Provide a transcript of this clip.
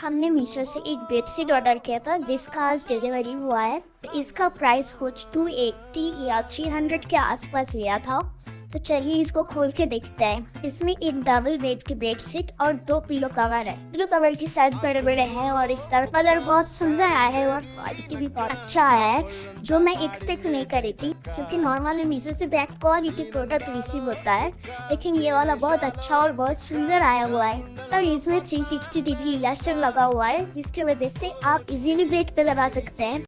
हमने मीशो से एक बेडशीट ऑर्डर किया था जिसका आज डिलीवरी हुआ है। इसका प्राइस कुछ 280 या 300 के आसपास लिया था। तो चलिए इसको खोल के देखते हैं। इसमें एक डबल बेड की बेडशीट और 2 पिलो कवर है। पिलो कवर की साइज बड़े बड़े हैं और इसका कलर बहुत सुंदर आया है और क्वालिटी भी बहुत अच्छा आया है, जो मैं एक्सपेक्ट नहीं करी थी, क्योंकि नॉर्मली मीशो से बैड क्वालिटी प्रोडक्ट रिसीव होता है, लेकिन ये वाला बहुत अच्छा और बहुत सुंदर आया हुआ है। और इसमें 360 डिग्री इलास्टिक लगा हुआ है, जिसकी वजह से आप इजीली बेड पे लगा सकते हैं।